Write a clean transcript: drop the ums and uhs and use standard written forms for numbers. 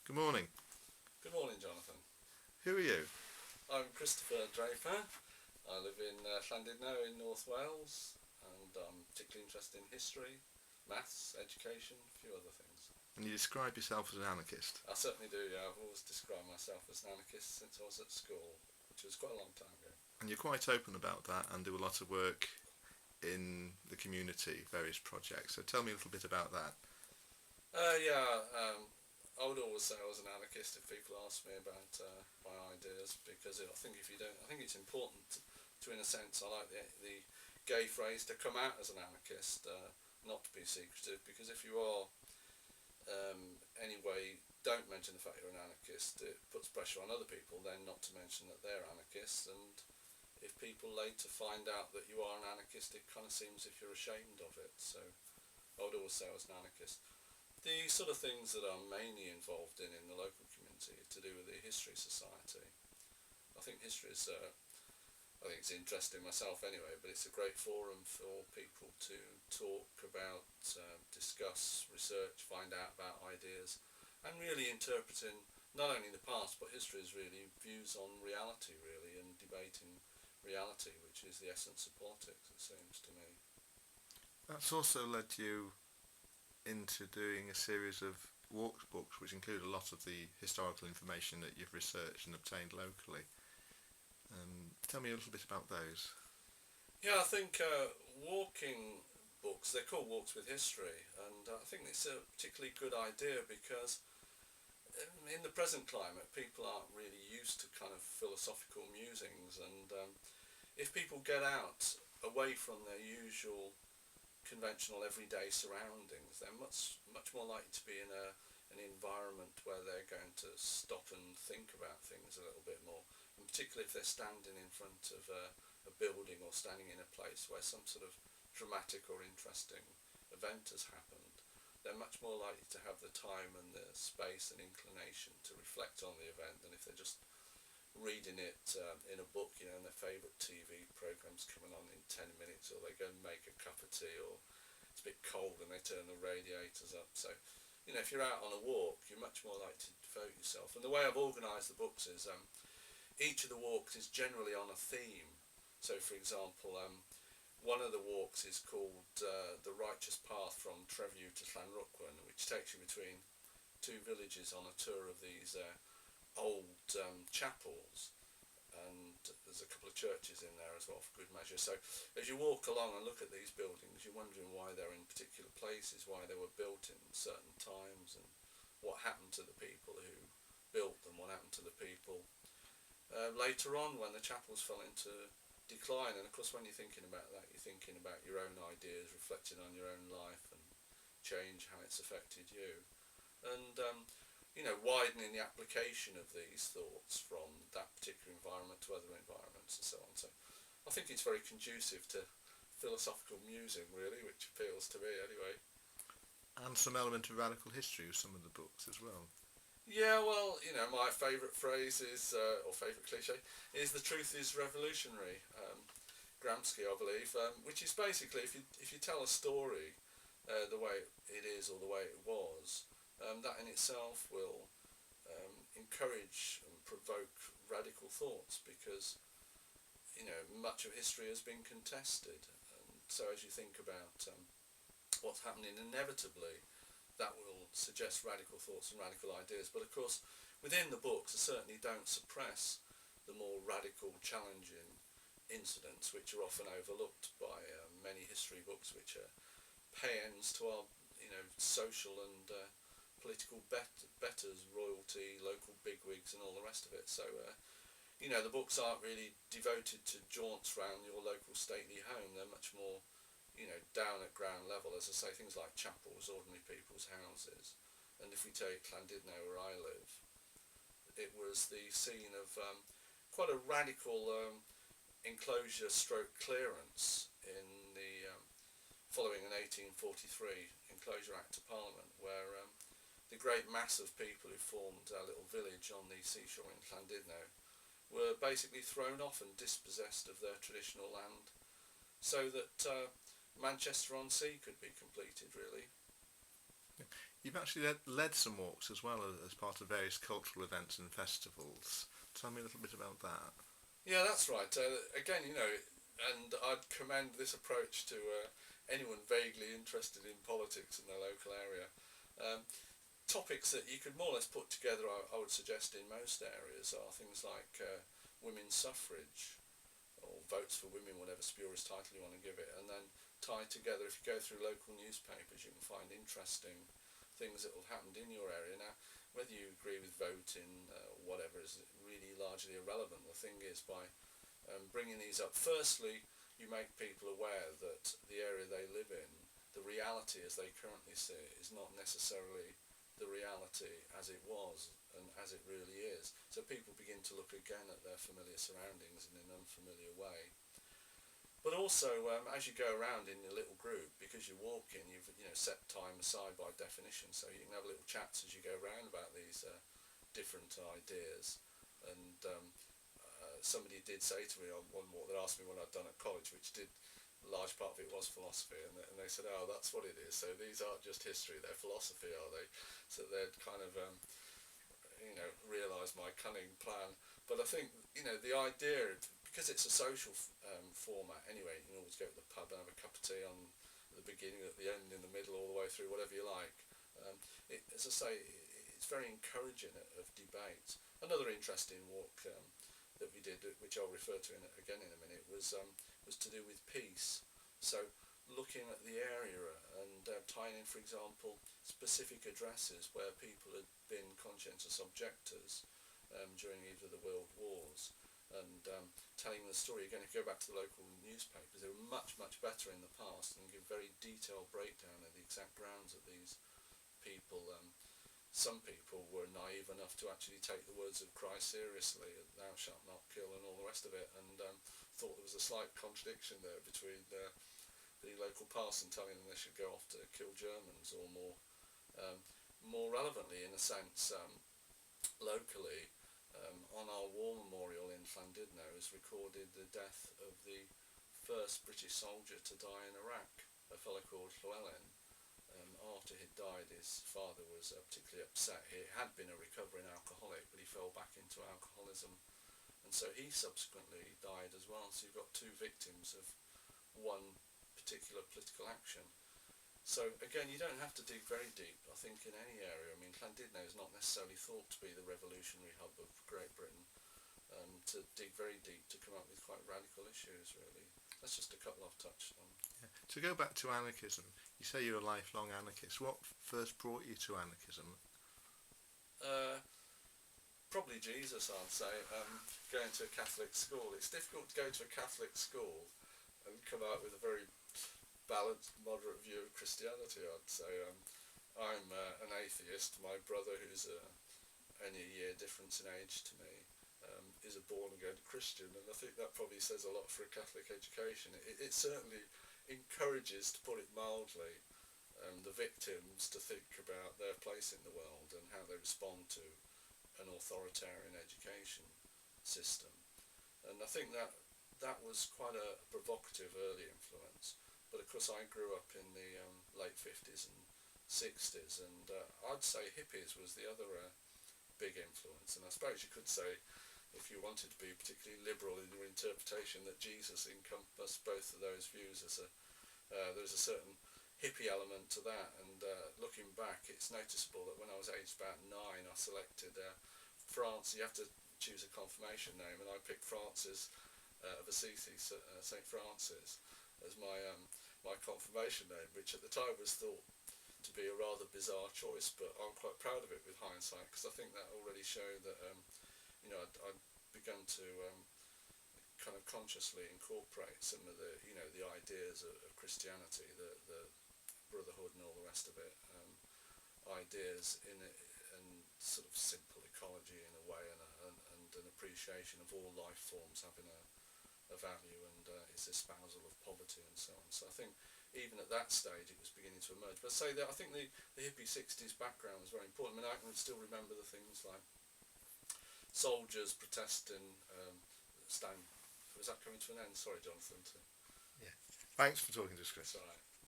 Good morning. Good morning, Jonathan. Who are you? I'm Christopher Draper. I live in Llandudno in North Wales, and I'm particularly interested in history, maths, education, a few other things. And you describe yourself as an anarchist. I certainly do, yeah. I've always described myself as an anarchist since I was at school, which was quite a long time ago. And you're quite open about that and do a lot of work in the community, various projects. So tell me a little bit about that. I would always say I was an anarchist if people ask me about my ideas, because I think if you don't, I think it's important to, in a sense, I like the gay phrase, to come out as an anarchist, not to be secretive, because if you are, anyway, don't mention the fact you're an anarchist, it puts pressure on other people then not to mention that they're anarchists, and if people later find out that you are an anarchist, it kind of seems if you're ashamed of it. So I would always say I was an anarchist. The sort of things that I'm mainly involved in the local community are to do with the History Society. I think history is, I think it's interesting myself anyway, but it's a great forum for people to talk about, discuss, research, find out about ideas, and really interpreting not only the past, but history is really views on reality, really, and debating reality, which is the essence of politics, it seems to me. That's also led you into doing a series of workbooks which include a lot of the historical information that you've researched and obtained locally. Tell me a little bit about those. Yeah, I think walking books, they're called Walks with History, and I think it's a particularly good idea because in the present climate people aren't really used to kind of philosophical musings, and if people get out away from their usual conventional everyday surroundings, they're much more likely to be in an environment where they're going to stop and think about things a little bit more, and particularly if they're standing in front of a building or standing in a place where some sort of dramatic or interesting event has happened, they're much more likely to have the time and the space and inclination to reflect on the event than if they're just reading it in a book, and their favourite TV programme's coming on in 10 minutes, or they go and make a cup of tea, or it's a bit cold and they turn the radiators up. So, if you're out on a walk, you're much more likely to devote yourself. And the way I've organised the books is each of the walks is generally on a theme. So, for example, one of the walks is called The Righteous Path from Treviw to Llanrwcken, which takes you between two villages on a tour of these old chapels, and there's a couple of churches in there as well for good measure. So as you walk along and look at these buildings, you're wondering why they're in particular places, why they were built in certain times, and what happened to the people who built them, what happened to the people later on when the chapels fell into decline. And of course when you're thinking about that, you're thinking about your own ideas, reflecting on your own life and change, how it's affected you, and widening the application of these thoughts from that particular environment to other environments and so on. So I think it's very conducive to philosophical musing, really, which appeals to me anyway. And some element of radical history with some of the books as well. Yeah, well, my favourite phrase is, or favourite cliche, is the truth is revolutionary. Gramsci, I believe, which is basically if you tell a story the way it is or the way it was, that in itself will encourage and provoke radical thoughts, because much of history has been contested, and so as you think about what's happening, inevitably that will suggest radical thoughts and radical ideas. But of course within the books I certainly don't suppress the more radical, challenging incidents which are often overlooked by many history books, which are paeans to our social and political betters, royalty, local bigwigs and all the rest of it. So the books aren't really devoted to jaunts around your local stately home. They're much more down at ground level, as I say, things like chapels, ordinary people's houses. And if we take Llandudno, where I live, it was the scene of quite a radical enclosure stroke clearance in the following an 1843 Enclosure Act of Parliament, where the great mass of people who formed a little village on the seashore in Llandudno were basically thrown off and dispossessed of their traditional land, so that Manchester-on-Sea could be completed, really. You've actually led some walks as well as part of various cultural events and festivals. Tell me a little bit about that. Yeah, that's right. Again, and I'd commend this approach to anyone vaguely interested in politics in their local area. Um, Topics that you could more or less put together, I would suggest, in most areas are things like women's suffrage or votes for women, whatever spurious title you want to give it, and then tie together. If you go through local newspapers, you can find interesting things that have happened in your area. Now, whether you agree with voting or whatever is really largely irrelevant. The thing is, by bringing these up, firstly, you make people aware that the area they live in, the reality as they currently see it, is not necessarily the reality as it was and as it really is. So people begin to look again at their familiar surroundings in an unfamiliar way. But also, as you go around in your little group, because you're walking, you've set time aside by definition, so you can have little chats as you go around about these different ideas. And somebody did say to me on one walk, that asked me what I'd done at college, which did, a large part of it was philosophy, and they said, oh, that's what it is, so these aren't just history, they're philosophy, are they? So they'd kind of realise my cunning plan. But I think the idea, because it's a social format anyway, you can always go to the pub and have a cup of tea on the beginning, at the end, in the middle, all the way through, whatever you like. As I say, it's very encouraging of debate. Another interesting walk that we did, which I'll refer to again in a minute, was to do with peace. So looking at the area and tying in, for example, specific addresses where people had been conscientious objectors during either of the world wars, and telling the story. Again, if you go back to the local newspapers, they were much, much better in the past and give very detailed breakdown of the exact grounds that these people, some people were naive enough to actually take the words of Christ seriously, thou shalt not kill and all the rest of it, and thought there was a slight contradiction there between the local parson telling them they should go off to kill Germans, or more relevantly, in a sense, locally, on our war memorial in Llandudno is recorded the death of the first British soldier to die in Iraq, a fellow called Llewellyn. After he'd died, his father was particularly upset. He had been a recovering alcoholic, but he fell back into alcoholism, and so he subsequently died as well. So you've got two victims of one particular political action. So again, you don't have to dig very deep, I think, in any area. I mean, Llandudno is not necessarily thought to be the revolutionary hub of Great Britain, to dig very deep to come up with quite radical issues, really. That's just a couple I've touched on. Yeah. To go back to anarchism, you say you're a lifelong anarchist. What first brought you to anarchism? Probably Jesus, I'd say. Going to a Catholic school. It's difficult to go to a Catholic school and come out with a very balanced, moderate view of Christianity, I'd say. I'm an atheist. My brother, who's only a year difference in age to me, is a born-again Christian, and I think that probably says a lot for a Catholic education. It certainly encourages, to put it mildly, the victims to think about their place in the world and how they respond to an authoritarian education system. And I think that was quite a provocative early influence. But of course I grew up in the late 50s and 60s, and I'd say hippies was the other big influence. And I suppose you could say, if you wanted to be particularly liberal in your interpretation, that Jesus encompassed both of those views. There's a certain hippie element to that, and looking back, it's noticeable that when I was aged about 9, I selected France. You have to choose a confirmation name, and I picked Francis of Assisi, St. Francis, as my confirmation name, which at the time was thought to be a rather bizarre choice, but I'm quite proud of it with hindsight, because I think that already showed that I'd begun to kind of consciously incorporate some of the the ideas of Christianity, the brotherhood and all the rest of it, ideas in it, and sort of simple ecology in a way, and an appreciation of all life forms having a value, and its espousal of poverty and so on. So I think even at that stage it was beginning to emerge. But I say that I think the hippie 60s background was very important. I mean, I can still remember the things like soldiers protesting, Was that coming to an end? Sorry, Jonathan. Yeah. Thanks for talking to us, Chris. It's all right.